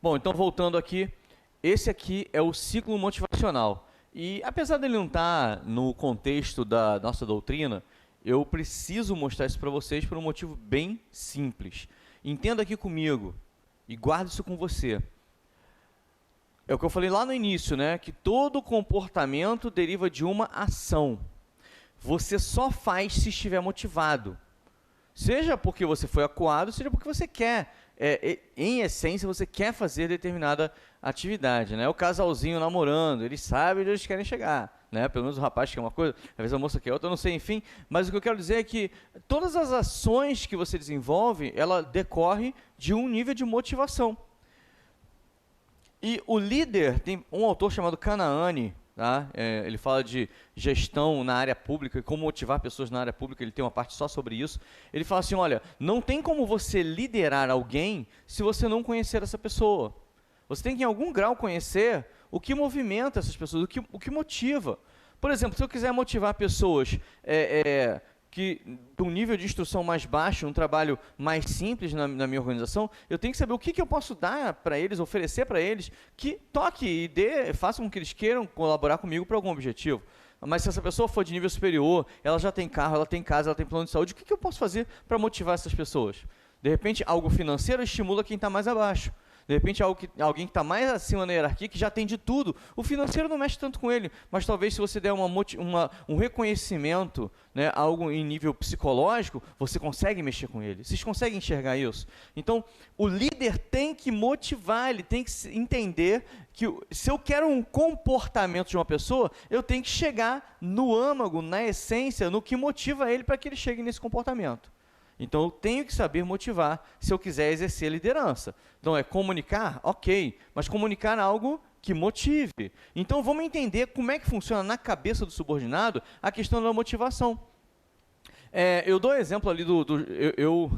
Bom, então voltando aqui, esse aqui é o ciclo motivacional. E apesar dele não estar no contexto da nossa doutrina, eu preciso mostrar isso para vocês por um motivo bem simples. Entenda aqui comigo e guarde isso com você. É o que eu falei lá no início, né? Que todo comportamento deriva de uma ação. Você só faz se estiver motivado. Seja porque você foi acuado, seja porque você quer. Em essência, você quer fazer determinada atividade, né? O casalzinho namorando, eles sabem onde eles querem chegar, né? Pelo menos o rapaz quer uma coisa, às vezes a moça quer outra, eu não sei, enfim. Mas o que eu quero dizer é que todas as ações que você desenvolve, ela decorre de um nível de motivação. E o líder, tem um autor chamado Kanahani, tá? Ele fala de gestão na área pública e como motivar pessoas na área pública, ele tem uma parte só sobre isso. Ele fala assim, olha, não tem como você liderar alguém se você não conhecer essa pessoa. Você tem que, em algum grau, conhecer o que movimenta essas pessoas, o que motiva. Por exemplo, se eu quiser motivar pessoas que de um nível de instrução mais baixo, um trabalho mais simples na minha organização, eu tenho que saber o que eu posso dar para eles, oferecer para eles, que toque e faça com que eles queiram colaborar comigo para algum objetivo. Mas se essa pessoa for de nível superior, ela já tem carro, ela tem casa, ela tem plano de saúde, o que eu posso fazer para motivar essas pessoas? De repente, algo financeiro estimula quem está mais abaixo. De repente, alguém que está mais acima na hierarquia, que já tem de tudo, o financeiro não mexe tanto com ele, mas talvez se você der um reconhecimento, né, algo em nível psicológico, você consegue mexer com ele. Vocês conseguem enxergar isso? Então, o líder tem que motivar, ele tem que entender que se eu quero um comportamento de uma pessoa, eu tenho que chegar no âmago, na essência, no que motiva ele para que ele chegue nesse comportamento. Então, eu tenho que saber motivar se eu quiser exercer liderança. Então, é comunicar? Ok, mas comunicar algo que motive. Então, vamos entender como é que funciona na cabeça do subordinado a questão da motivação. Eu dou exemplo ali eu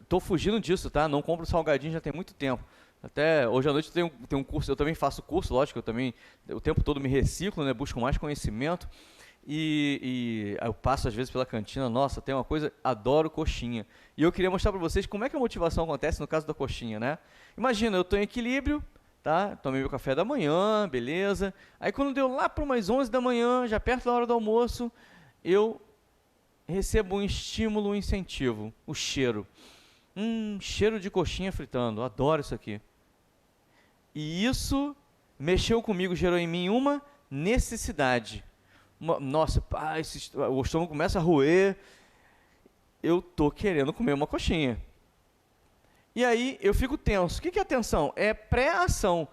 estou fugindo disso, tá? Não compro salgadinho já tem muito tempo. Até hoje à noite tem um curso, eu também faço curso, lógico, eu também o tempo todo me reciclo, né? Busco mais conhecimento. E eu passo às vezes pela cantina, nossa, tem uma coisa, adoro coxinha. E eu queria mostrar para vocês como é que a motivação acontece no caso da coxinha, né? Imagina, eu estou em equilíbrio, tá? Tomei meu café da manhã, beleza. Aí quando deu lá para umas 11 da manhã, já perto da hora do almoço, eu recebo um estímulo, um incentivo, o cheiro. Cheiro de coxinha fritando, adoro isso aqui. E isso mexeu comigo, gerou em mim uma necessidade. Nossa, o estômago começa a roer, eu estou querendo comer uma coxinha. E aí eu fico tenso. O que é atenção? É pré-ação.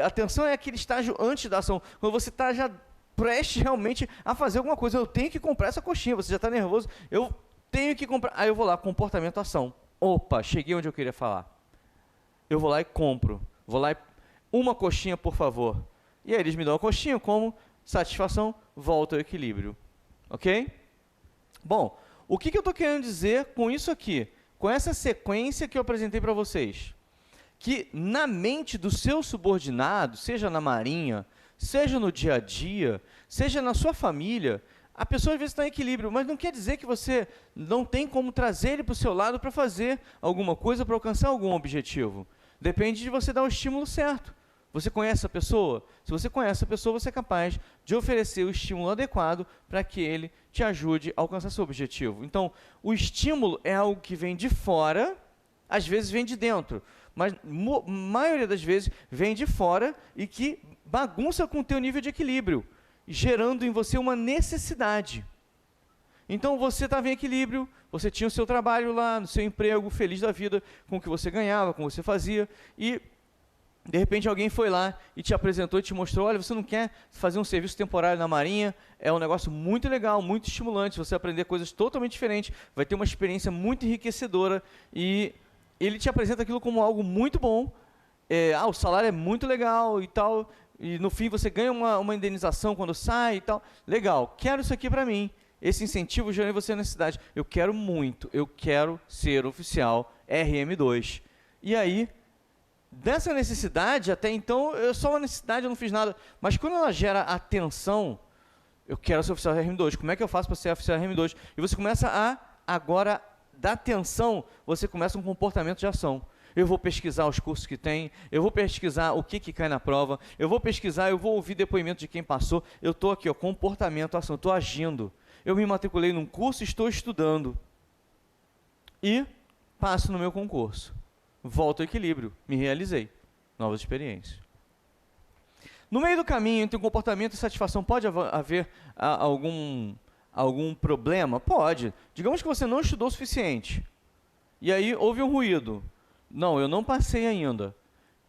Atenção é aquele estágio antes da ação, quando você está já prestes realmente a fazer alguma coisa. Eu tenho que comprar essa coxinha, você já está nervoso, eu tenho que comprar. Aí eu vou lá, comportamento, ação. Opa, cheguei onde eu queria falar. Eu vou lá e compro. Vou lá e... uma coxinha, por favor. E aí eles me dão a coxinha, eu como... satisfação, volta ao equilíbrio. Ok? Bom, o que eu estou querendo dizer com isso aqui? Com essa sequência que eu apresentei para vocês. Que na mente do seu subordinado, seja na marinha, seja no dia a dia, seja na sua família, a pessoa às vezes está em equilíbrio, mas não quer dizer que você não tem como trazer ele para o seu lado para fazer alguma coisa, para alcançar algum objetivo. Depende de você dar o estímulo certo. Você conhece a pessoa? Se você conhece a pessoa, você é capaz de oferecer o estímulo adequado para que ele te ajude a alcançar seu objetivo. Então, o estímulo é algo que vem de fora, às vezes vem de dentro, mas maioria das vezes vem de fora e que bagunça com o teu nível de equilíbrio, gerando em você uma necessidade. Então, você estava em equilíbrio, você tinha o seu trabalho lá, no seu emprego, feliz da vida, com o que você ganhava, com o que você fazia, e... de repente alguém foi lá e te apresentou e te mostrou, olha, você não quer fazer um serviço temporário na Marinha? É um negócio muito legal, muito estimulante, você aprender coisas totalmente diferentes, vai ter uma experiência muito enriquecedora e ele te apresenta aquilo como algo muito bom, o salário é muito legal e tal, e no fim você ganha uma indenização quando sai e tal, legal, quero isso aqui para mim, esse incentivo gera em você a necessidade, eu quero muito, eu quero ser oficial RM2, e aí... dessa necessidade, até então, só uma necessidade, eu não fiz nada. Mas quando ela gera atenção, eu quero ser oficial RM2. Como é que eu faço para ser oficial RM2? E você começa agora, da atenção, você começa um comportamento de ação. eu vou pesquisar os cursos que tem, eu vou pesquisar o que cai na prova, eu vou pesquisar, eu vou ouvir depoimento de quem passou, eu estou aqui, ó, comportamento, ação, estou agindo. Eu me matriculei num curso, estou estudando. E passo no meu concurso. Volto ao equilíbrio, me realizei. Novas experiências. No meio do caminho entre o comportamento e satisfação, pode haver algum problema? Pode. Digamos que você não estudou o suficiente. E aí houve um ruído. Não, eu não passei ainda.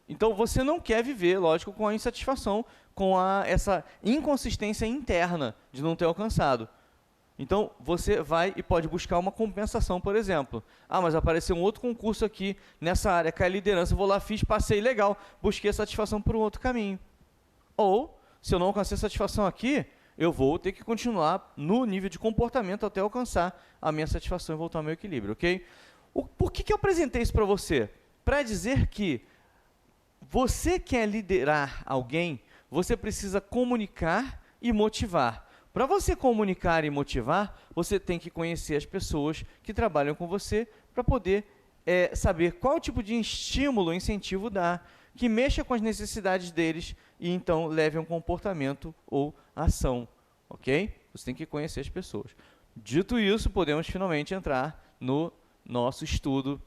Então você não quer viver, lógico, com a insatisfação, com essa inconsistência interna de não ter alcançado. Então você vai e pode buscar uma compensação, por exemplo. Ah, mas apareceu um outro concurso aqui nessa área, cai liderança, vou lá, fiz, passei, legal, busquei a satisfação por um outro caminho. Ou, se eu não alcancei a satisfação aqui, eu vou ter que continuar no nível de comportamento até alcançar a minha satisfação e voltar ao meu equilíbrio, ok? Por que eu apresentei isso para você? Para dizer que você quer liderar alguém, você precisa comunicar e motivar. Para você comunicar e motivar, você tem que conhecer as pessoas que trabalham com você para poder saber qual tipo de estímulo, incentivo dar, que mexa com as necessidades deles e então leve a um comportamento ou ação, ok? Você tem que conhecer as pessoas. Dito isso, podemos finalmente entrar no nosso estudo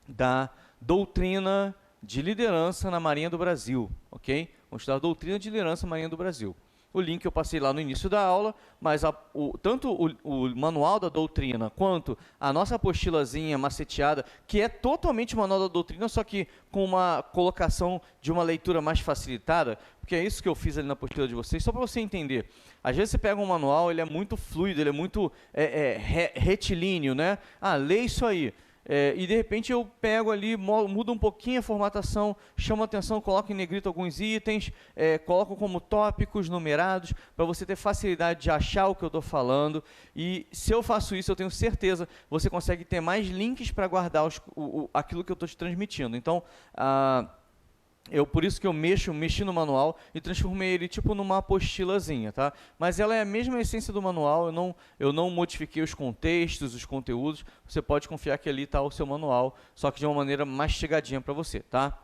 da doutrina de liderança na Marinha do Brasil, ok? Vamos estudar a doutrina de liderança na Marinha do Brasil. O link eu passei lá no início da aula, mas tanto o manual da doutrina quanto a nossa apostilazinha maceteada, que é totalmente o manual da doutrina, só que com uma colocação de uma leitura mais facilitada, porque é isso que eu fiz ali na apostila de vocês, só para você entender. Às vezes você pega um manual, ele é muito fluido, ele é muito retilíneo, né? Ah, lê isso aí. E de repente eu pego ali, mudo um pouquinho a formatação, chamo a atenção, coloco em negrito alguns itens, coloco como tópicos numerados, para você ter facilidade de achar o que eu estou falando. E se eu faço isso, eu tenho certeza, você consegue ter mais links para guardar aquilo que eu estou te transmitindo. Então, por isso que eu mexi no manual e transformei ele tipo numa apostilazinha, tá? Mas ela é a mesma essência do manual, eu não modifiquei os contextos, os conteúdos, você pode confiar que ali está o seu manual, só que de uma maneira mastigadinha para você, tá?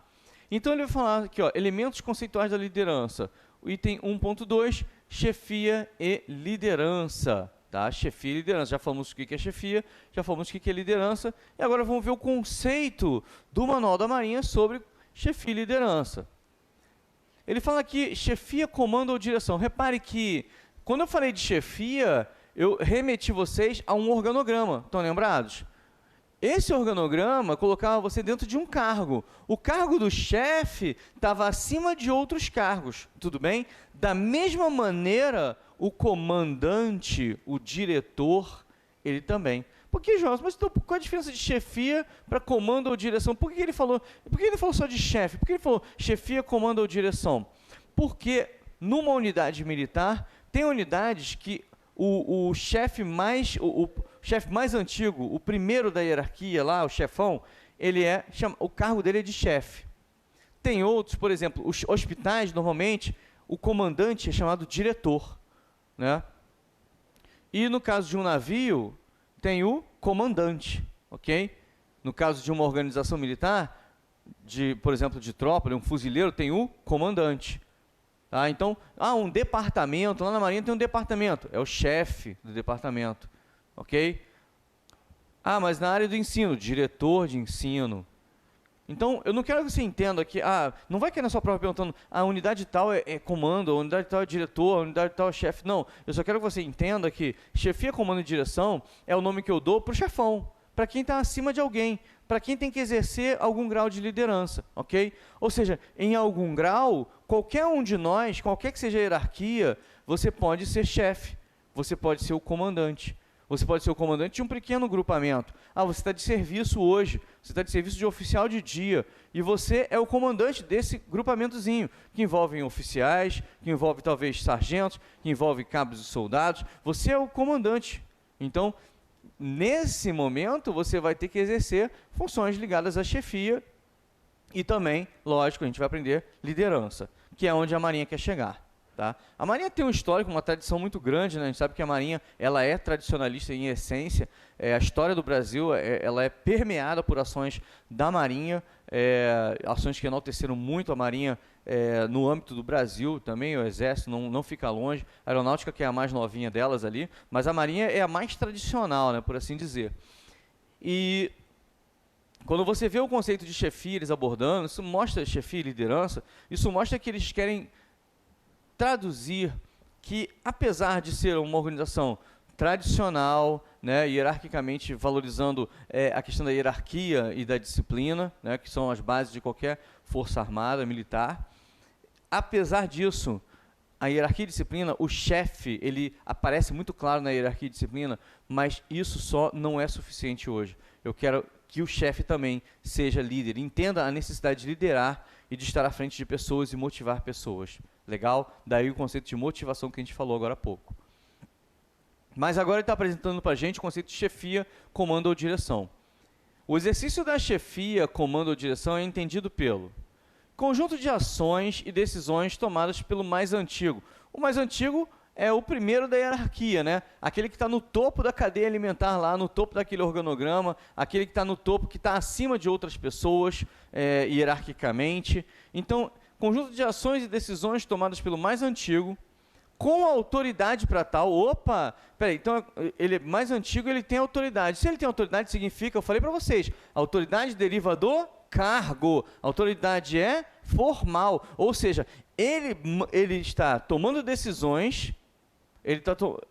Então ele vai falar aqui, ó, elementos conceituais da liderança. O item 1.2, chefia e liderança, tá? Chefia e liderança, já falamos o que é chefia, já falamos o que é liderança, e agora vamos ver o conceito do Manual da Marinha sobre chefia e liderança. Ele fala aqui, chefia, comando ou direção. Repare que, quando eu falei de chefia, eu remeti vocês a um organograma. Estão lembrados? Esse organograma colocava você dentro de um cargo. O cargo do chefe estava acima de outros cargos. Tudo bem? Da mesma maneira, o comandante, o diretor, ele também. Por que, Jonas? Mas então, qual a diferença de chefia para comando ou direção? Por que ele falou só de chefe? Por que ele falou chefia, comando ou direção? Porque numa unidade militar, tem unidades que o chefe mais antigo, o primeiro da hierarquia lá, o chefão, o cargo dele é de chefe. Tem outros, por exemplo, os hospitais, normalmente, o comandante é chamado diretor, né? E no caso de um navio, tem o comandante, ok? No caso de uma organização militar, por exemplo, de tropa, um fuzileiro, tem o comandante. Tá? Então, um departamento, lá na Marinha tem um departamento, é o chefe do departamento, ok? Mas na área do ensino, diretor de ensino. Então, eu não quero que você entenda que, não vai cair na sua prova perguntando, a unidade tal é comando, a unidade tal é diretor, a unidade tal é chefe. Não, eu só quero que você entenda que chefia, comando e direção é o nome que eu dou para o chefão, para quem está acima de alguém, para quem tem que exercer algum grau de liderança, ok? Ou seja, em algum grau, qualquer um de nós, qualquer que seja a hierarquia, você pode ser chefe, você pode ser o comandante. Você pode ser o comandante de um pequeno grupamento. Você está de serviço hoje, você está de serviço de oficial de dia, e você é o comandante desse grupamentozinho, que envolve oficiais, que envolve talvez sargentos, que envolve cabos e soldados. Você é o comandante. Então, nesse momento, você vai ter que exercer funções ligadas à chefia e também, lógico, a gente vai aprender liderança, que é onde a Marinha quer chegar. Tá? A Marinha tem um histórico, uma tradição muito grande, né? A gente sabe que a Marinha ela é tradicionalista em essência. A história do Brasil ela é permeada por ações da Marinha, ações que enalteceram muito a Marinha no âmbito do Brasil também. O Exército não fica longe, a Aeronáutica que é a mais novinha delas ali, mas a Marinha é a mais tradicional, né, por assim dizer. E quando você vê o conceito de chefia eles abordando, isso mostra chefia e liderança, isso mostra que eles querem traduzir que, apesar de ser uma organização tradicional, né, hierarquicamente valorizando a questão da hierarquia e da disciplina, né, que são as bases de qualquer força armada, militar, apesar disso, a hierarquia e disciplina, o chefe, ele aparece muito claro na hierarquia e disciplina, mas isso só não é suficiente hoje. Eu quero que o chefe também seja líder, entenda a necessidade de liderar e de estar à frente de pessoas e motivar pessoas. Legal? Daí o conceito de motivação que a gente falou agora há pouco. Mas agora ele está apresentando para a gente o conceito de chefia, comando ou direção. O exercício da chefia, comando ou direção é entendido pelo conjunto de ações e decisões tomadas pelo mais antigo. O mais antigo é o primeiro da hierarquia, né? Aquele que está no topo da cadeia alimentar lá, no topo daquele organograma, aquele que está no topo, que está acima de outras pessoas, hierarquicamente. Então, conjunto de ações e decisões tomadas pelo mais antigo, com autoridade para tal. Opa, peraí, então ele é mais antigo, ele tem autoridade. Se ele tem autoridade, significa, eu falei para vocês, autoridade deriva do cargo. Autoridade é formal, ou seja, ele está tomando decisões,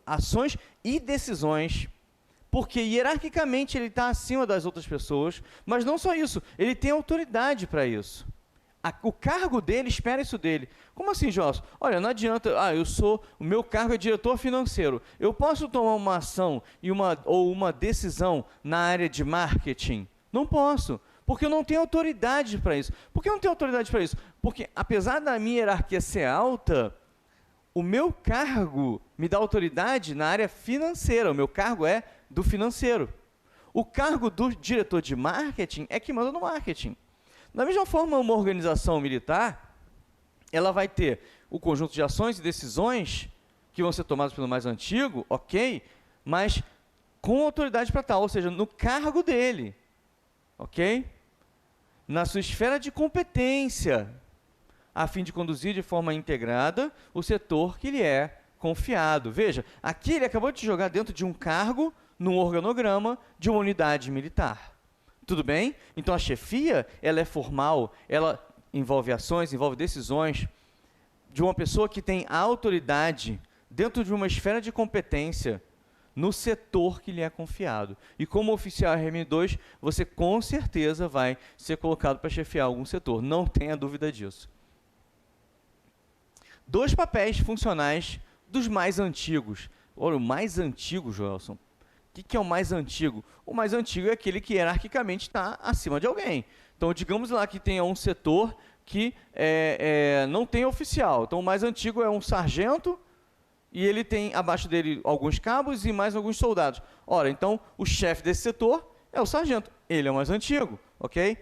ações e decisões, porque hierarquicamente ele está acima das outras pessoas, mas não só isso, ele tem autoridade para isso. O cargo dele espera isso dele. Como assim, Joelson? Olha, não adianta, o meu cargo é diretor financeiro. Eu posso tomar uma ação ou uma decisão na área de marketing? Não posso, porque eu não tenho autoridade para isso. Por que eu não tenho autoridade para isso? Porque, apesar da minha hierarquia ser alta, o meu cargo me dá autoridade na área financeira. O meu cargo é do financeiro. O cargo do diretor de marketing é que manda no marketing. Da mesma forma, uma organização militar, ela vai ter o conjunto de ações e decisões que vão ser tomadas pelo mais antigo, ok, mas com autoridade para tal, ou seja, no cargo dele, ok? Na sua esfera de competência, a fim de conduzir de forma integrada o setor que lhe é confiado. Veja, aqui ele acabou de jogar dentro de um cargo, num organograma de uma unidade militar. Tudo bem? Então, a chefia, ela é formal, ela envolve ações, envolve decisões de uma pessoa que tem a autoridade dentro de uma esfera de competência no setor que lhe é confiado. E como oficial RM2, você com certeza vai ser colocado para chefiar algum setor, não tenha dúvida disso. 2 papéis funcionais dos mais antigos. Olha, o mais antigo, Joelson. O que é o mais antigo? O mais antigo é aquele que hierarquicamente está acima de alguém. Então, digamos lá que tenha um setor que não tem oficial. Então, o mais antigo é um sargento e ele tem abaixo dele alguns cabos e mais alguns soldados. Ora, então, o chefe desse setor é o sargento. Ele é o mais antigo, ok?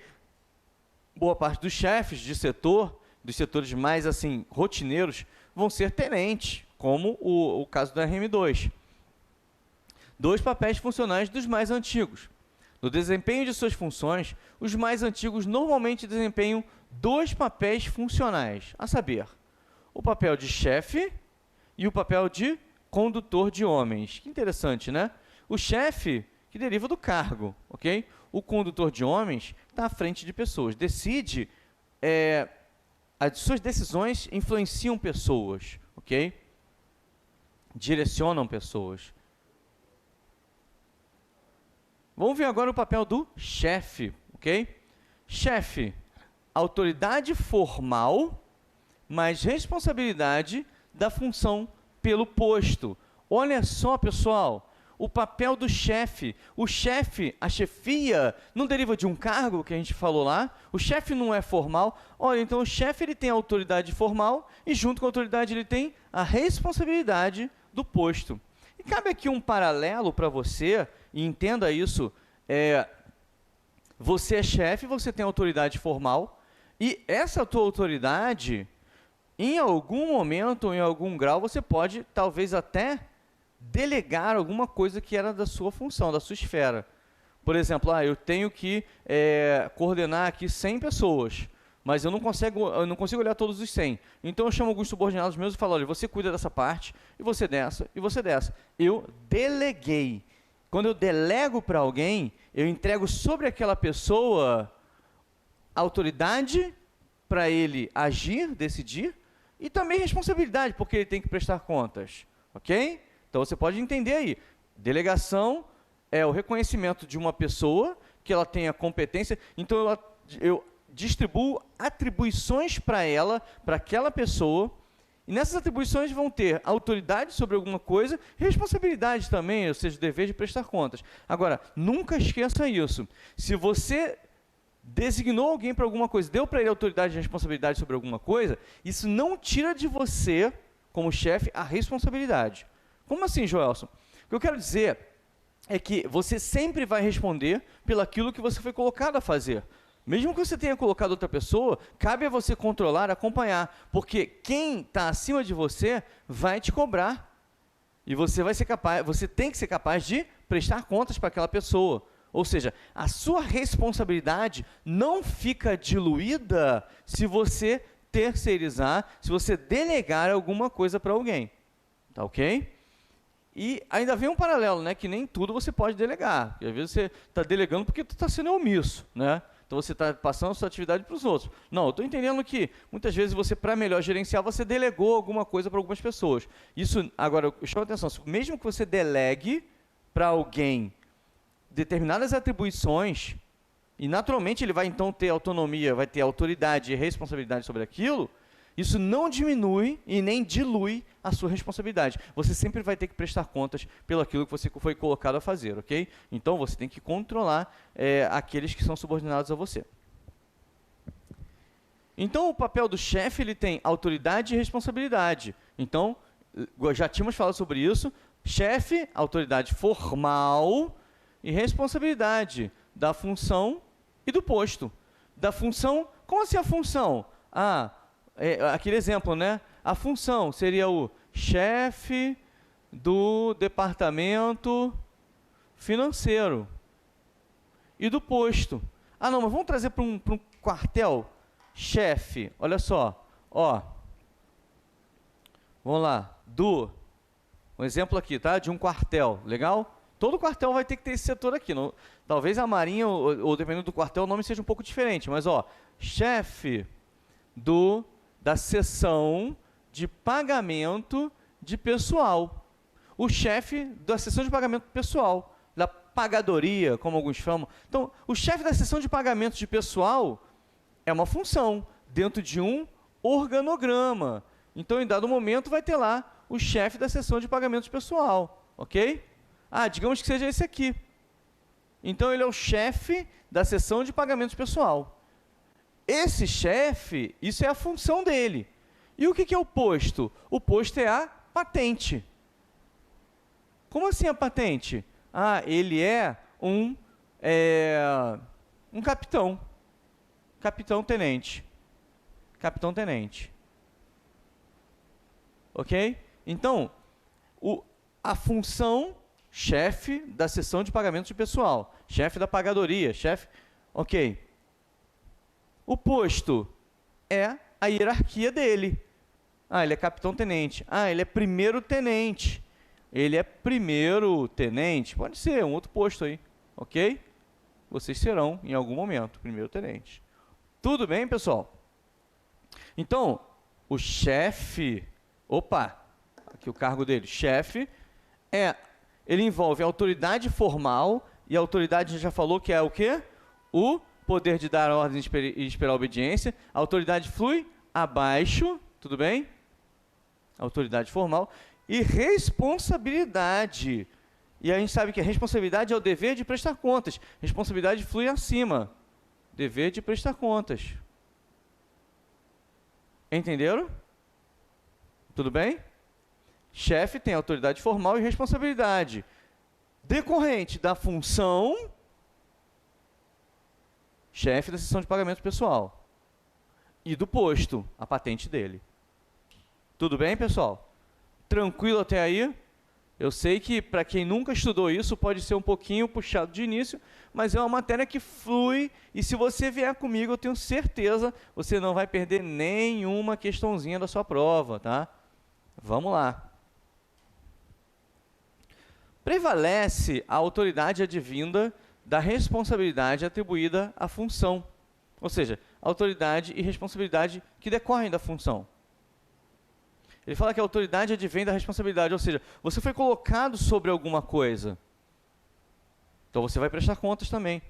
Boa parte dos chefes de setor, dos setores mais assim rotineiros, vão ser tenentes, como o caso do RM2. 2 papéis funcionais dos mais antigos. No desempenho de suas funções, os mais antigos normalmente desempenham 2 papéis funcionais, a saber, o papel de chefe e o papel de condutor de homens. Que interessante, né? O chefe, que deriva do cargo, ok? O condutor de homens está à frente de pessoas, decide, as suas decisões influenciam pessoas, ok? Direcionam pessoas. Vamos ver agora o papel do chefe, ok? Chefe, autoridade formal, mas responsabilidade da função pelo posto. Olha só, pessoal, o papel do chefe. O chefe, a chefia, não deriva de um cargo que a gente falou lá. O chefe não é formal. Olha, então o chefe ele tem a autoridade formal e junto com a autoridade ele tem a responsabilidade do posto. E cabe aqui um paralelo para você, e entenda isso, você é chefe, você tem autoridade formal, e essa tua autoridade em algum momento, em algum grau, você pode, talvez até, delegar alguma coisa que era da sua função, da sua esfera. Por exemplo, eu tenho que coordenar aqui 100 pessoas, mas eu não consigo olhar todos os 100. Então, eu chamo alguns subordinados meus e falo, olha, você cuida dessa parte, e você dessa, e você dessa. Eu deleguei. Quando eu delego para alguém, eu entrego sobre aquela pessoa autoridade para ele agir, decidir, e também responsabilidade, porque ele tem que prestar contas. Ok? Então, você pode entender aí. Delegação é o reconhecimento de uma pessoa, que ela tenha competência. Então, eu distribuo atribuições para ela, para aquela pessoa, e nessas atribuições vão ter autoridade sobre alguma coisa, responsabilidade também, ou seja, o dever de prestar contas. Agora, nunca esqueça isso. Se você designou alguém para alguma coisa, deu para ele autoridade e responsabilidade sobre alguma coisa, isso não tira de você, como chefe, a responsabilidade. Como assim, Joelson? O que eu quero dizer é que você sempre vai responder pelaquilo que você foi colocado a fazer. Mesmo que você tenha colocado outra pessoa, cabe a você controlar, acompanhar, porque quem está acima de você vai te cobrar. E você tem que ser capaz de prestar contas para aquela pessoa. Ou seja, a sua responsabilidade não fica diluída se você terceirizar, se você delegar alguma coisa para alguém. Tá ok? E ainda vem um paralelo, né? Que nem tudo você pode delegar. Porque às vezes você está delegando porque você está sendo omisso, né? Então, você está passando a sua atividade para os outros. Não, eu estou entendendo que, muitas vezes, você, para melhor gerenciar, você delegou alguma coisa para algumas pessoas. Isso, agora, chama atenção, mesmo que você delegue para alguém determinadas atribuições, e, naturalmente, ele vai, então, ter autonomia, vai ter autoridade e responsabilidade sobre aquilo, isso não diminui e nem dilui a sua responsabilidade. Você sempre vai ter que prestar contas pelo aquilo que você foi colocado a fazer, ok? Então, você tem que controlar aqueles que são subordinados a você. Então, o papel do chefe, ele tem autoridade e responsabilidade. Então, já tínhamos falado sobre isso. Chefe, autoridade formal e responsabilidade da função e do posto. Da função, como assim a função? Aquele exemplo, né? A função seria o chefe do departamento financeiro e do posto. Não, mas vamos trazer para um quartel? Chefe, olha só, vamos lá, um exemplo aqui, tá? De um quartel, legal? Todo quartel vai ter que ter esse setor aqui. Não, talvez a Marinha, ou dependendo do quartel, o nome seja um pouco diferente, mas chefe da seção de pagamento de pessoal. O chefe da seção de pagamento pessoal, da pagadoria, como alguns chamam. Então, o chefe da seção de pagamento de pessoal é uma função dentro de um organograma. Então, em dado momento, vai ter lá o chefe da seção de pagamento de pessoal, ok? Digamos que seja esse aqui. Então, ele é o chefe da seção de pagamento de pessoal. Esse chefe, isso é a função dele. E o que é o posto? O posto é a patente. Como assim a patente? Ele é um capitão. Capitão-tenente. Capitão-tenente. Ok? Então, a função chefe da seção de pagamento de pessoal. Chefe da pagadoria. Chefe... Ok. O posto é a hierarquia dele. Ele é capitão-tenente. Ele é primeiro-tenente. Ele é primeiro-tenente. Pode ser um outro posto aí, ok? Vocês serão, em algum momento, primeiro-tenente. Tudo bem, pessoal? Então, o chefe... aqui o cargo dele. Chefe ele envolve a autoridade formal, e a autoridade, a gente já falou que é o quê? O poder de dar ordens e esperar obediência. A autoridade flui abaixo, tudo bem? Autoridade formal. E responsabilidade. E a gente sabe que a responsabilidade é o dever de prestar contas. Responsabilidade flui acima. Dever de prestar contas. Entenderam? Tudo bem? Chefe tem autoridade formal e responsabilidade. Decorrente da função... chefe da seção de pagamento pessoal. E do posto, a patente dele. Tudo bem, pessoal? Tranquilo até aí? Eu sei que, para quem nunca estudou isso, pode ser um pouquinho puxado de início, mas é uma matéria que flui, e se você vier comigo, eu tenho certeza, você não vai perder nenhuma questãozinha da sua prova, tá? Vamos lá. Prevalece a autoridade advinda da responsabilidade atribuída à função, ou seja, autoridade e responsabilidade que decorrem da função. Ele fala que a autoridade advém da responsabilidade, ou seja, você foi colocado sobre alguma coisa. Então você vai prestar contas também,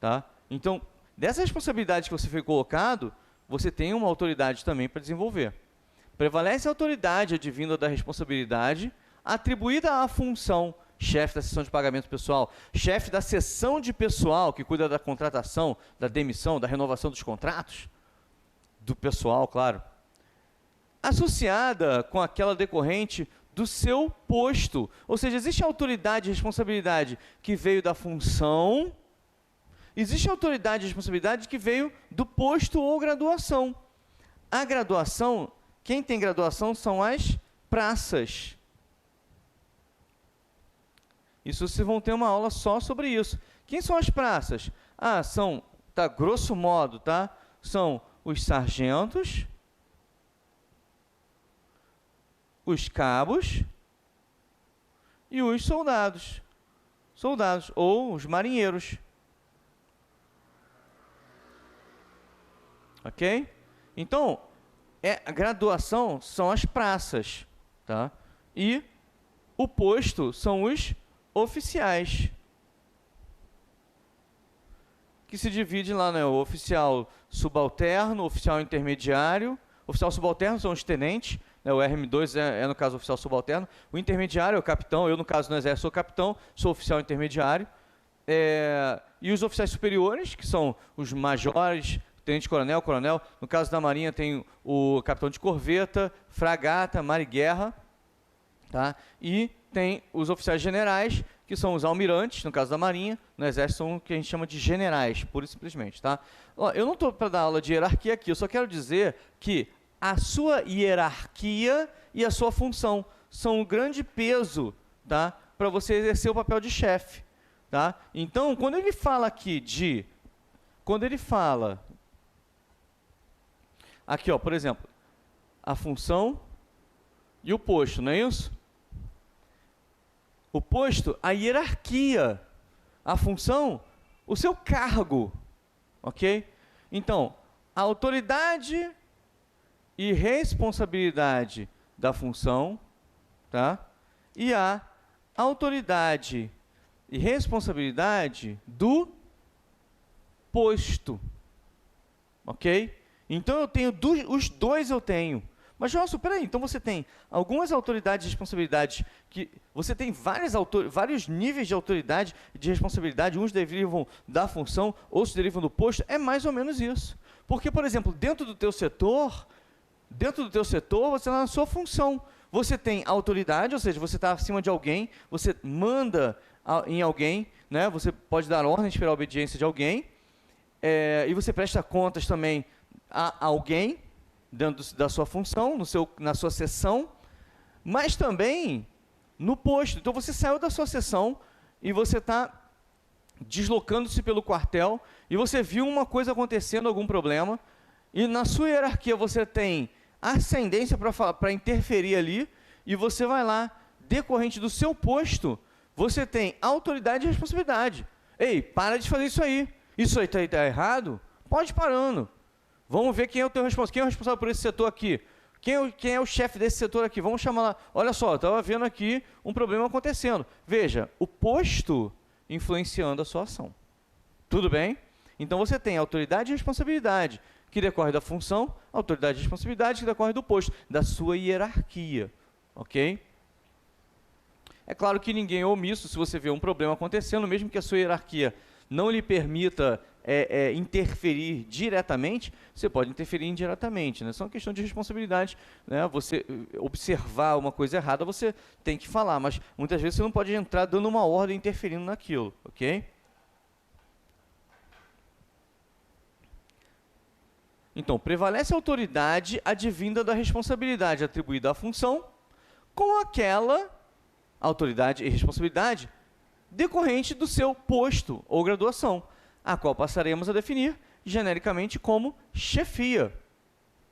tá? Então, dessa responsabilidade que você foi colocado, você tem uma autoridade também para desenvolver. Prevalece a autoridade advinda da responsabilidade atribuída à função, chefe da seção de pagamento pessoal, chefe da seção de pessoal que cuida da contratação, da demissão, da renovação dos contratos, do pessoal, claro, associada com aquela decorrente do seu posto. Ou seja, existe autoridade e responsabilidade que veio da função, existe autoridade e responsabilidade que veio do posto ou graduação. A graduação, quem tem graduação são as praças. Isso vocês vão ter uma aula só sobre isso. Quem são as praças? Ah, são, tá, grosso modo, tá? São os sargentos, os cabos e os soldados. Soldados, ou os marinheiros. Ok? Então, a graduação são as praças, tá? E o posto são os oficiais. Que se divide lá, né? O oficial subalterno, oficial intermediário. Oficial subalterno são os tenentes. O RM2 no caso, oficial subalterno. O intermediário é o capitão. Eu, no caso, no Exército, sou capitão, sou oficial intermediário. E os oficiais superiores, que são os majores, tenente-coronel, coronel. No caso da Marinha, tem o capitão de corveta, fragata, mar e guerra. Tá? E tem os oficiais generais, que são os almirantes, no caso da Marinha. No Exército, são o que a gente chama de generais, pura e simplesmente. Tá? Ó, eu não estou para dar aula de hierarquia aqui, eu só quero dizer que a sua hierarquia e a sua função são um grande peso, tá, para você exercer o papel de chefe. Tá? Então, quando ele fala aqui aqui, ó, por exemplo, a função e o posto, não é isso? O posto, a hierarquia, a função, o seu cargo, ok? Então, a autoridade e responsabilidade da função, tá? E a autoridade e responsabilidade do posto, ok? Então eu tenho os dois eu tenho. Mas, João, peraí, então você tem algumas autoridades e responsabilidades, que você tem vários níveis de autoridade e de responsabilidade, uns derivam da função, outros derivam do posto, é mais ou menos isso. Porque, por exemplo, dentro do teu setor, você está na sua função. Você tem autoridade, ou seja, você está acima de alguém, você manda em alguém, né? Você pode dar ordens pela obediência de alguém, e você presta contas também a alguém, dentro da sua função, na sua seção, mas também no posto. Então, você saiu da sua seção e você está deslocando-se pelo quartel e você viu uma coisa acontecendo, algum problema, e na sua hierarquia você tem ascendência para interferir ali, e você vai lá, decorrente do seu posto, você tem autoridade e responsabilidade. Ei, para de fazer isso aí está errado? Pode ir parando. Vamos ver quem é o teu responsável, quem é o responsável por esse setor aqui. Quem é o chefe desse setor aqui? Vamos chamar lá. Olha só, estava vendo aqui um problema acontecendo. Veja, o posto influenciando a sua ação. Tudo bem? Então você tem autoridade e responsabilidade, que decorre da função, autoridade e responsabilidade, que decorre do posto, da sua hierarquia. Ok? É claro que ninguém é omisso se você vê um problema acontecendo, mesmo que a sua hierarquia não lhe permita interferir diretamente, você pode interferir indiretamente, né? Isso é uma questão de responsabilidade, né? Você observar uma coisa errada, você tem que falar, mas muitas vezes você não pode entrar dando uma ordem, interferindo naquilo, ok? Então, prevalece a autoridade advinda da responsabilidade atribuída à função com aquela autoridade e responsabilidade decorrente do seu posto ou graduação, a qual passaremos a definir genericamente como chefia.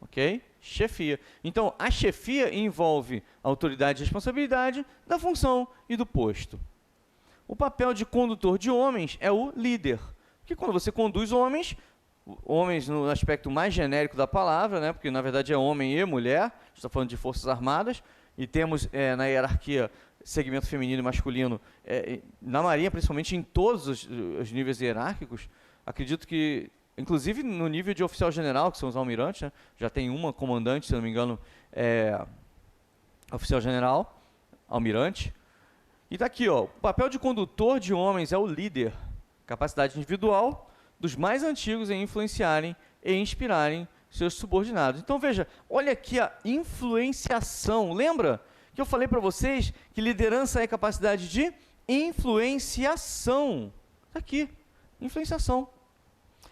Ok? Chefia. Então, a chefia envolve a autoridade e responsabilidade da função e do posto. O papel de condutor de homens é o líder. Porque quando você conduz homens no aspecto mais genérico da palavra, né, porque na verdade é homem e mulher, a gente está falando de forças armadas, e temos na hierarquia segmento feminino e masculino, na Marinha, principalmente em todos os níveis hierárquicos, acredito que, inclusive no nível de oficial general, que são os almirantes, né, já tem uma comandante, se não me engano, oficial general, almirante. E está aqui, ó, o papel de condutor de homens é o líder, capacidade individual dos mais antigos em influenciarem e inspirarem seus subordinados. Então, veja, olha aqui a influenciação. Lembra que eu falei para vocês que liderança é capacidade de influenciação? Está aqui, influenciação.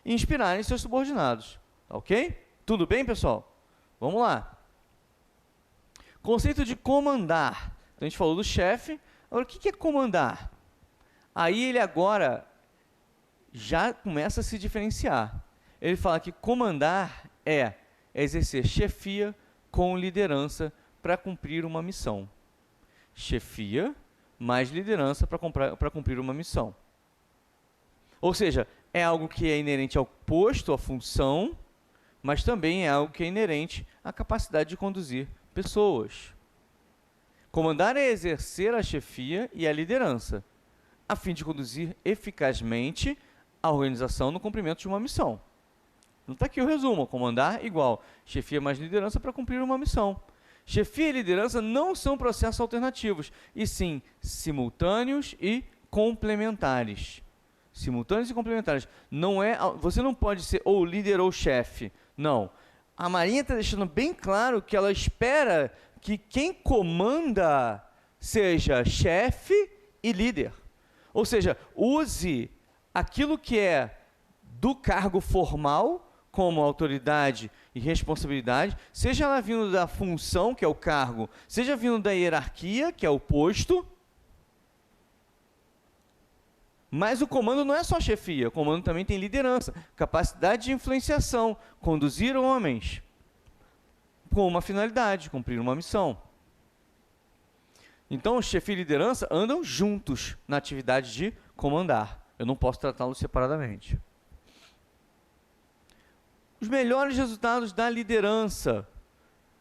E inspirarem seus subordinados. Ok? Tudo bem, pessoal? Vamos lá. Conceito de comandar. Então, a gente falou do chefe. Agora, o que é comandar? Aí ele agora já começa a se diferenciar. Ele fala que comandar é exercer chefia com liderança para cumprir uma missão. Chefia mais liderança para cumprir uma missão. Ou seja, é algo que é inerente ao posto, à função, mas também é algo que é inerente à capacidade de conduzir pessoas. Comandar é exercer a chefia e a liderança, a fim de conduzir eficazmente a organização no cumprimento de uma missão. Não está aqui o resumo. Comandar igual chefia mais liderança para cumprir uma missão. Chefia e liderança não são processos alternativos, e sim simultâneos e complementares. Simultâneos e complementares. Você não pode ser ou líder ou chefe. Não. A Marinha está deixando bem claro que ela espera que quem comanda seja chefe e líder. Ou seja, use aquilo que é do cargo formal, como autoridade e responsabilidade, seja ela vindo da função, que é o cargo, seja vindo da hierarquia, que é o posto. Mas o comando não é só chefia, o comando também tem liderança, capacidade de influenciação, conduzir homens com uma finalidade, cumprir uma missão. Então, chefia e liderança andam juntos na atividade de comandar. Eu não posso tratá-los separadamente. Os melhores resultados da liderança.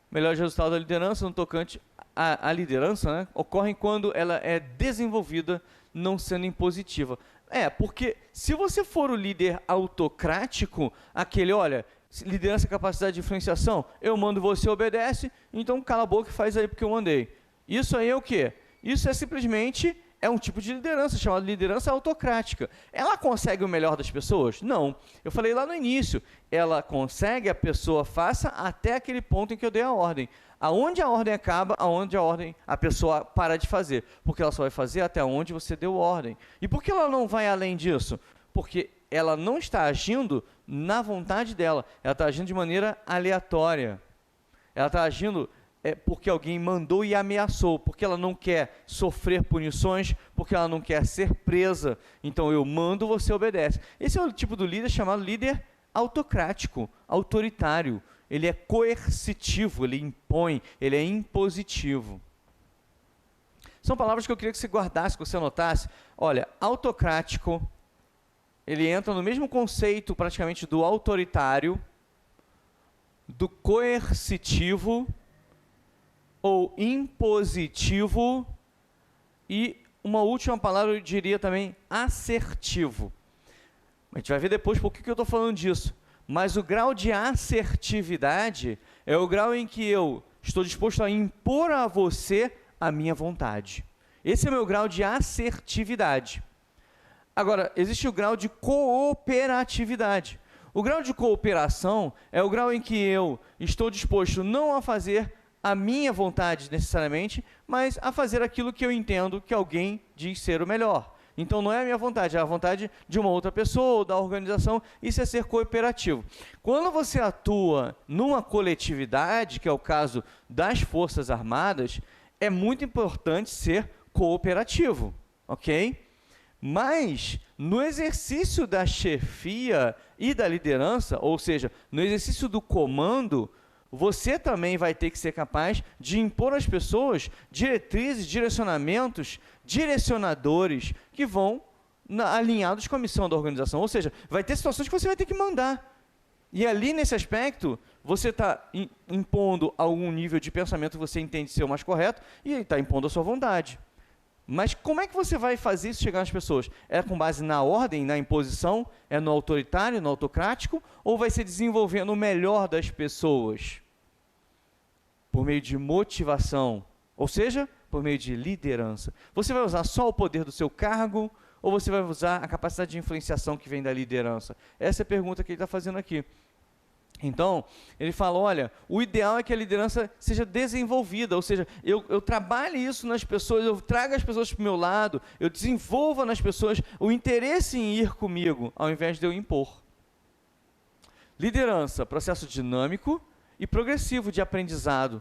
Melhores resultados da liderança no tocante à liderança, né, ocorrem quando ela é desenvolvida, não sendo impositiva. Porque se você for o líder autocrático, aquele, olha, liderança é capacidade de influenciação, eu mando, você obedece, então cala a boca e faz aí porque eu mandei. Isso aí é o quê? Isso é simplesmente um tipo de liderança, chamada liderança autocrática. Ela consegue o melhor das pessoas? Não. Eu falei lá no início, ela consegue, a pessoa faça até aquele ponto em que eu dei a ordem. Aonde a ordem acaba, aonde a pessoa para de fazer. Porque ela só vai fazer até onde você deu ordem. E por que ela não vai além disso? Porque ela não está agindo na vontade dela. Ela está agindo de maneira aleatória. Ela está agindo porque alguém mandou e ameaçou, porque ela não quer sofrer punições, porque ela não quer ser presa. Então, eu mando, você obedece. Esse é o tipo do líder chamado líder autocrático, autoritário. Ele é coercitivo, ele impõe, ele é impositivo. São palavras que eu queria que você guardasse, que você anotasse. Olha, autocrático, ele entra no mesmo conceito praticamente do autoritário, do coercitivo, ou impositivo, e uma última palavra eu diria também assertivo. A gente vai ver depois por que eu estou falando disso. Mas o grau de assertividade é o grau em que eu estou disposto a impor a você a minha vontade. Esse é o meu grau de assertividade. Agora, existe o grau de cooperatividade. O grau de cooperação é o grau em que eu estou disposto não a fazer a minha vontade necessariamente, mas a fazer aquilo que eu entendo que alguém diz ser o melhor. Então não é a minha vontade, é a vontade de uma outra pessoa ou da organização. Isso é ser cooperativo. Quando você atua numa coletividade, que é o caso das Forças Armadas, é muito importante ser cooperativo, ok? Mas, no exercício da chefia e da liderança, ou seja, no exercício do comando, você também vai ter que ser capaz de impor às pessoas diretrizes, direcionamentos, direcionadores que vão alinhados com a missão da organização. Ou seja, vai ter situações que você vai ter que mandar. E ali, nesse aspecto, você está impondo algum nível de pensamento que você entende ser o mais correto e está impondo a sua vontade. Mas como é que você vai fazer isso chegar às pessoas? É com base na ordem, na imposição? É no autoritário, no autocrático? Ou vai ser desenvolvendo o melhor das pessoas? Por meio de motivação, ou seja, por meio de liderança. Você vai usar só o poder do seu cargo ou você vai usar a capacidade de influenciação que vem da liderança? Essa é a pergunta que ele está fazendo aqui. Então, ele fala, olha, o ideal é que a liderança seja desenvolvida, ou seja, eu trabalhe isso nas pessoas, eu traga as pessoas para o meu lado, eu desenvolva nas pessoas o interesse em ir comigo, ao invés de eu impor. Liderança, processo dinâmico e progressivo de aprendizado,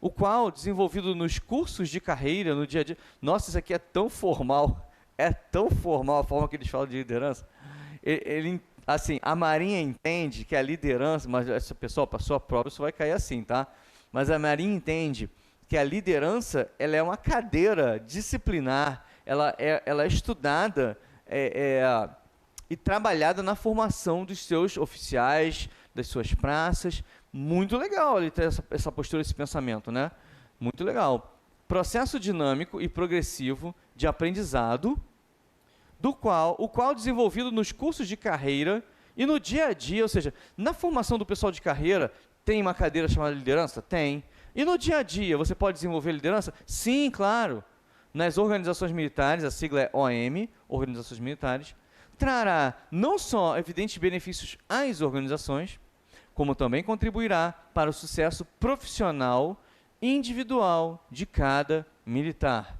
o qual, desenvolvido nos cursos de carreira, no dia a dia... Nossa, isso aqui é tão formal a forma que eles falam de liderança. Assim, a Marinha entende que a liderança, mas essa pessoa passou a prova, isso vai cair assim, tá? Mas a Marinha entende que a liderança, ela é uma cadeira disciplinar, ela é estudada e trabalhada na formação dos seus oficiais, das suas praças. Muito legal ele ter essa postura, esse pensamento, né? Muito legal. Processo dinâmico e progressivo de aprendizado, o qual desenvolvido nos cursos de carreira e no dia a dia, ou seja, na formação do pessoal de carreira, tem uma cadeira chamada liderança? Tem. E no dia a dia, você pode desenvolver liderança? Sim, claro. Nas organizações militares, a sigla é OM, Organizações Militares, trará não só evidentes benefícios às organizações, como também contribuirá para o sucesso profissional e individual de cada militar.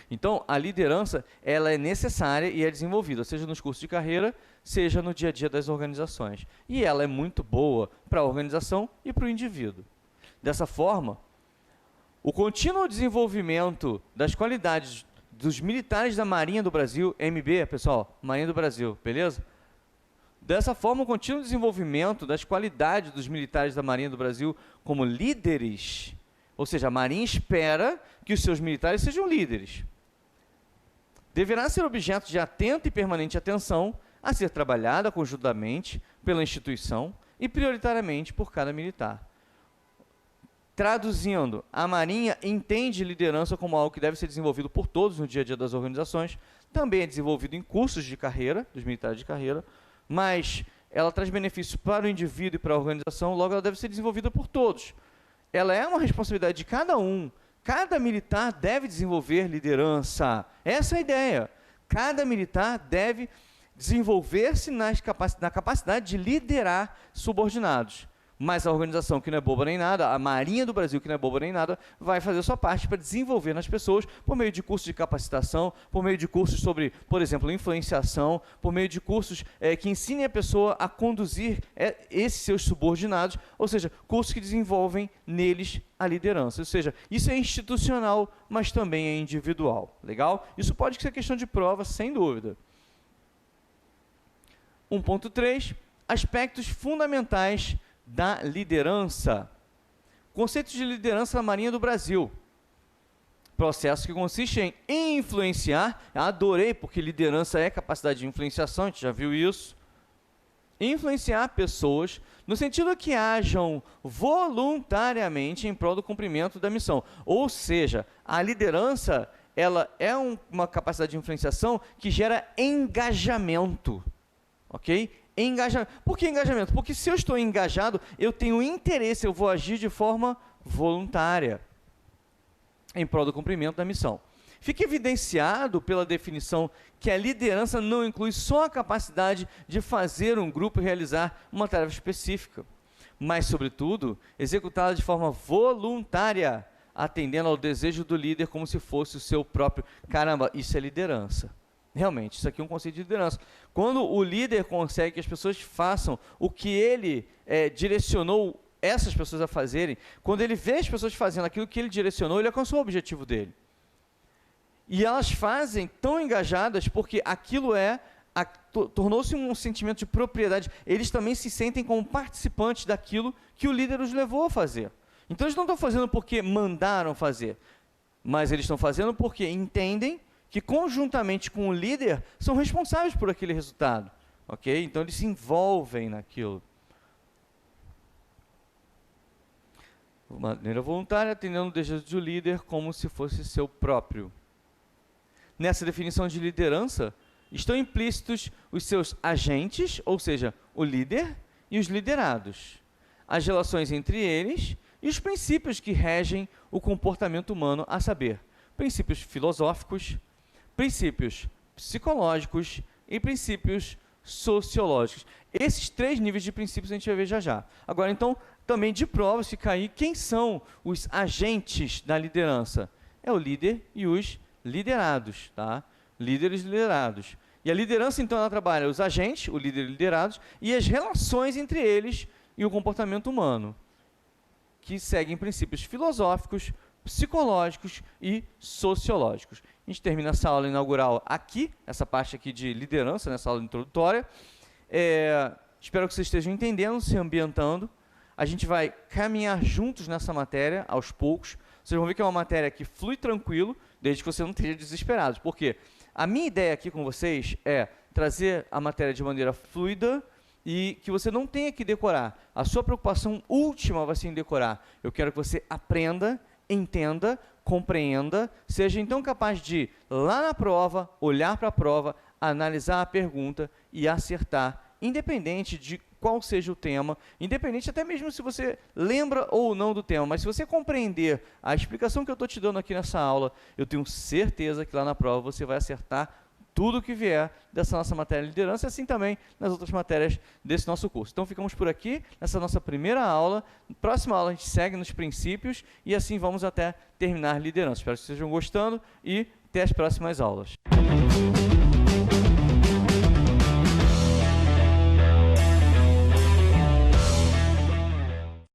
Então, a liderança, ela é necessária e é desenvolvida, seja nos cursos de carreira, seja no dia a dia das organizações. E ela é muito boa para a organização e para o indivíduo. Dessa forma, o contínuo desenvolvimento das qualidades dos militares da Marinha do Brasil, MB, pessoal, Marinha do Brasil, beleza? Dessa forma, o contínuo desenvolvimento das qualidades dos militares da Marinha do Brasil como líderes, ou seja, a Marinha espera que os seus militares sejam líderes, deverá ser objeto de atenta e permanente atenção a ser trabalhada conjuntamente pela instituição e prioritariamente por cada militar. Traduzindo, a Marinha entende liderança como algo que deve ser desenvolvido por todos no dia a dia das organizações, também é desenvolvido em cursos de carreira, dos militares de carreira, mas ela traz benefícios para o indivíduo e para a organização, logo ela deve ser desenvolvida por todos. Ela é uma responsabilidade de cada um. Cada militar deve desenvolver liderança. Essa é a ideia. Cada militar deve desenvolver-se na capacidade de liderar subordinados. Mas a organização que não é boba nem nada, a Marinha do Brasil que não é boba nem nada, vai fazer a sua parte para desenvolver nas pessoas por meio de cursos de capacitação, por meio de cursos sobre, por exemplo, influenciação, por meio de cursos que ensinem a pessoa a conduzir esses seus subordinados, ou seja, cursos que desenvolvem neles a liderança. Ou seja, isso é institucional, mas também é individual. Legal? Isso pode ser questão de prova, sem dúvida. 1.3, aspectos fundamentais da liderança. Conceitos de liderança na Marinha do Brasil. Processo que consiste em influenciar. Adorei, porque liderança é capacidade de influenciação, a gente já viu isso. Influenciar pessoas no sentido que ajam voluntariamente em prol do cumprimento da missão. Ou seja, a liderança, ela é uma capacidade de influenciação que gera engajamento. Ok? Engajamento. Por que engajamento? Porque se eu estou engajado, eu tenho interesse, eu vou agir de forma voluntária em prol do cumprimento da missão. Fica evidenciado pela definição que a liderança não inclui só a capacidade de fazer um grupo realizar uma tarefa específica, mas, sobretudo, executá-la de forma voluntária, atendendo ao desejo do líder como se fosse o seu próprio. Caramba, isso é liderança. Realmente, isso aqui é um conceito de liderança. Quando o líder consegue que as pessoas façam o que ele direcionou essas pessoas a fazerem, quando ele vê as pessoas fazendo aquilo que ele direcionou, ele alcançou o objetivo dele. E elas fazem tão engajadas porque aquilo tornou-se um sentimento de propriedade. Eles também se sentem como participantes daquilo que o líder os levou a fazer. Então eles não estão fazendo porque mandaram fazer, mas eles estão fazendo porque entendem que conjuntamente com o líder são responsáveis por aquele resultado. Ok? Então eles se envolvem naquilo. De maneira voluntária, atendendo o desejo do líder como se fosse seu próprio. Nessa definição de liderança, estão implícitos os seus agentes, ou seja, o líder e os liderados, as relações entre eles e os princípios que regem o comportamento humano, a saber, princípios filosóficos, princípios psicológicos e princípios sociológicos. Esses 3 níveis de princípios a gente vai ver já já. Agora, então, também de provas fica aí quem são os agentes da liderança. É o líder e os liderados, tá? Líderes e liderados. E a liderança, então, ela trabalha os agentes, o líder e liderados, e as relações entre eles e o comportamento humano, que seguem princípios filosóficos, psicológicos e sociológicos. A gente termina essa aula inaugural aqui, essa parte aqui de liderança, nessa aula introdutória. Espero que vocês estejam entendendo, se ambientando. A gente vai caminhar juntos nessa matéria, aos poucos. Vocês vão ver que é uma matéria que flui tranquilo, desde que você não esteja desesperado. Por quê? A minha ideia aqui com vocês é trazer a matéria de maneira fluida e que você não tenha que decorar. A sua preocupação última vai ser em decorar. Eu quero que você aprenda, entenda, compreenda, seja então capaz de, lá na prova, olhar para a prova, analisar a pergunta e acertar, independente de qual seja o tema, independente até mesmo se você lembra ou não do tema, mas se você compreender a explicação que eu estou te dando aqui nessa aula, eu tenho certeza que lá na prova você vai acertar tudo que vier dessa nossa matéria de liderança, e assim também nas outras matérias desse nosso curso. Então ficamos por aqui, nessa nossa primeira aula. Na próxima aula a gente segue nos princípios e assim vamos até terminar liderança. Espero que vocês estejam gostando e até as próximas aulas.